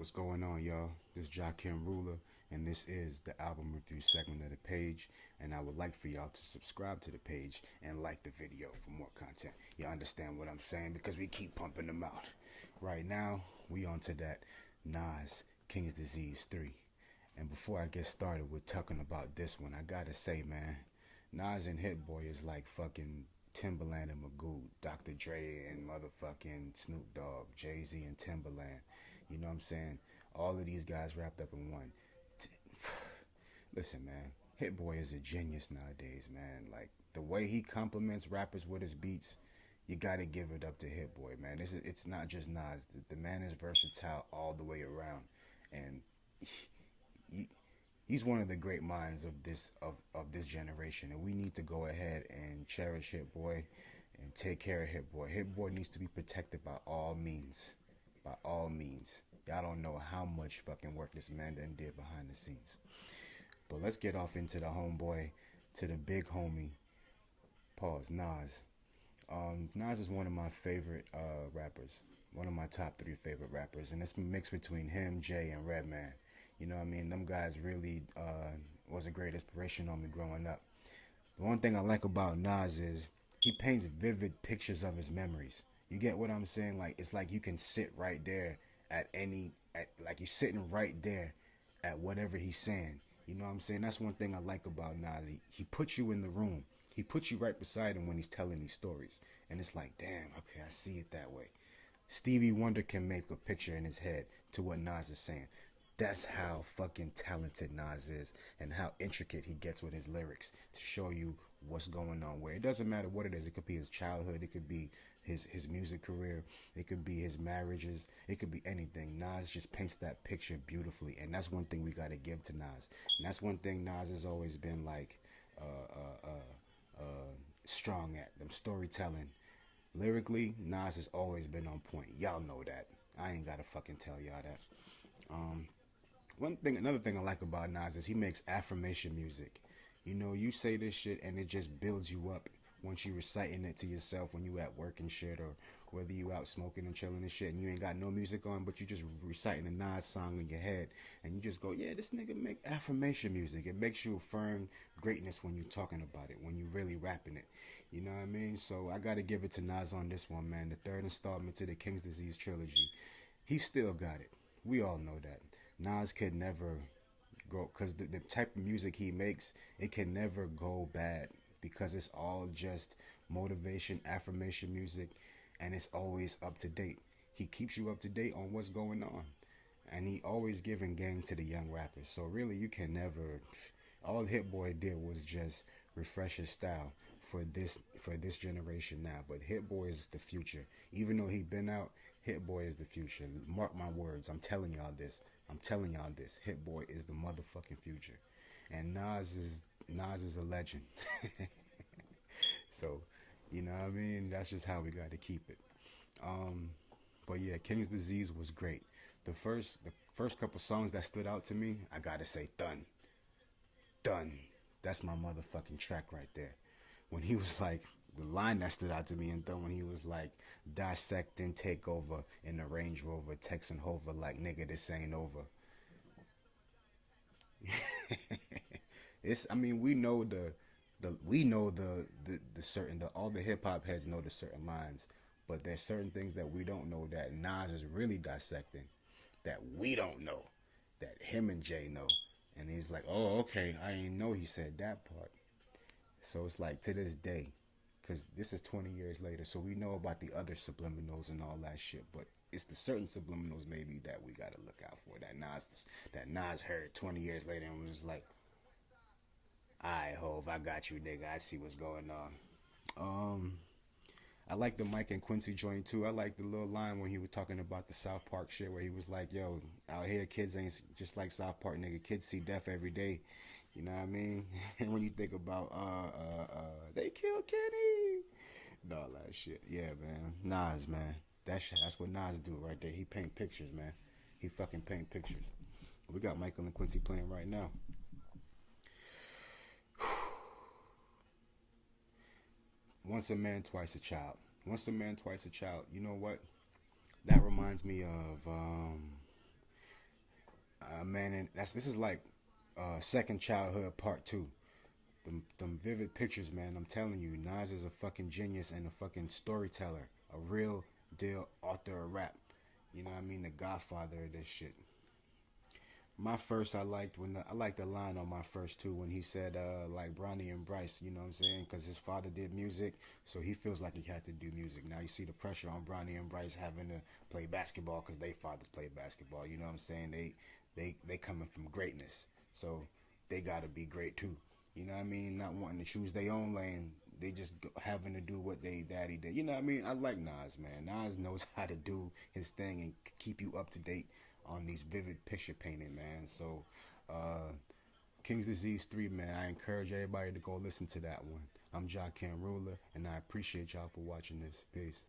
What's going on, y'all? This is Jakim Ruler, and this is the album review segment of the page. And I would like for y'all to subscribe to the page and like the video for more content. You understand what I'm saying? Because we keep pumping them out. Right now, we on to that Nas King's Disease 3. And before I get started with talking about this one, I gotta say, man, Nas and Hit Boy is like fucking Timberland and Magoo, Dr. Dre and motherfucking Snoop Dogg, Jay Z and Timberland. You know what I'm saying? All of these guys wrapped up in one. Listen, man, Hit Boy is a genius nowadays, man. Like the way he compliments rappers with his beats, you gotta give it up to Hit Boy, man. It's not just Nas. The man is versatile all the way around, and he, he's one of the great minds of this generation, and we need to go ahead and cherish Hit Boy and take care of Hit Boy. Hit Boy needs to be protected by all means, by all means. Y'all don't know how much fucking work this man done did behind the scenes. But let's get off into the homeboy, to the big homie. Pause. Nas. Nas is one of my favorite rappers. One of my top three favorite rappers, and it's a mix between him, Jay, and Redman. You know what I mean? Them guys really was a great inspiration on me growing up. The one thing I like about Nas is he paints vivid pictures of his memories. You get what I'm saying? Like it's like you can sit right there like you're sitting right there at whatever he's saying. You know what I'm saying? That's one thing I like about Nas. He puts you in the room. He puts you right beside him when he's telling these stories. And it's like, damn, okay, I see it that way. Stevie Wonder can make a picture in his head to what Nas is saying. That's how fucking talented Nas is and how intricate he gets with his lyrics to show you what's going on. Where it doesn't matter what it is. It could be his childhood. It could be his music career. It could be his marriages. It could be anything. Nas just paints that picture beautifully. And that's one thing we got to give to Nas. And that's one thing Nas has always been like strong at. Them storytelling. Lyrically, Nas has always been on point. Y'all know that. I ain't got to fucking tell y'all that. Um, Another thing I like about Nas is he makes affirmation music. You know, you say this shit and it just builds you up once you reciting it to yourself when you at work and shit, or whether you out smoking and chilling and shit and you ain't got no music on, but you just reciting a Nas song in your head and you just go, yeah, this nigga make affirmation music. It makes you affirm greatness when you talking about it, when you really rapping it. You know what I mean? So I gotta give it to Nas on this one, man. The third installment to the King's Disease trilogy. He still got it. We all know that. Nas could never go, because the type of music he makes, it can never go bad because it's all just motivation, affirmation music, and it's always up to date. He keeps you up to date on what's going on, and he always giving game to the young rappers. So really, you can never. All Hit Boy did was just refresh his style for this generation now. But Hit Boy is the future. Even though he been out, Hit Boy is the future. Mark my words. I'm telling y'all this. I'm telling y'all this. Hit Boy is the motherfucking future, and Nas is a legend. So, you know what I mean? That's just how we got to keep it. Um, but yeah, King's Disease was great. The first couple songs that stood out to me, I gotta say, Done. That's my motherfucking track right there. When he was like, the line that stood out to me, and then when he was like, dissect and take over in the Range Rover, Texan Hover, like nigga, this ain't over. It's, I mean, we know the certain, all the hip hop heads know the certain lines, but there's certain things that we don't know that Nas is really dissecting, that we don't know, that him and Jay know. And he's like, oh, okay, I didn't know he said that part. So it's like to this day, because this is 20 years later, so we know about the other subliminals and all that shit, but it's the certain subliminals maybe that we gotta look out for, that Nas heard 20 years later and was like, alright, Hove, I got you, nigga. I see what's going on. Um, I like the Mike and Quincy joint too. I like the little line when he was talking about the South Park shit, where he was like, "Yo, out here, kids ain't just like South Park, nigga. Kids see death every day." You know what I mean? And when you think about they killed Kenny, and all that shit. Yeah, man. Nas, man. That's what Nas do right there. He paint pictures, man. He fucking paint pictures. We got Michael and Quincy playing right now. Once a man, twice a child. Once a man, twice a child. You know what? That reminds me of Man, and this is like second childhood part two. Them vivid pictures, man. I'm telling you, Nas is a fucking genius and a fucking storyteller, a real deal author of rap. You know what I mean? The Godfather of this shit. My first, I liked I liked the line on my first two when he said like Bronny and Bryce. You know what I'm saying? Because his father did music, so he feels like he had to do music. Now you see the pressure on Bronny and Bryce having to play basketball because they fathers play basketball. You know what I'm saying? They coming from greatness, so they gotta be great too. You know what I mean? Not wanting to choose their own lane. They just having to do what they daddy did. You know what I mean? I like Nas, man. Nas knows how to do his thing and keep you up to date on these vivid picture painting, man. So, King's Disease 3, man, I encourage everybody to go listen to that one. I'm Jock Ruler, and I appreciate y'all for watching this. Peace.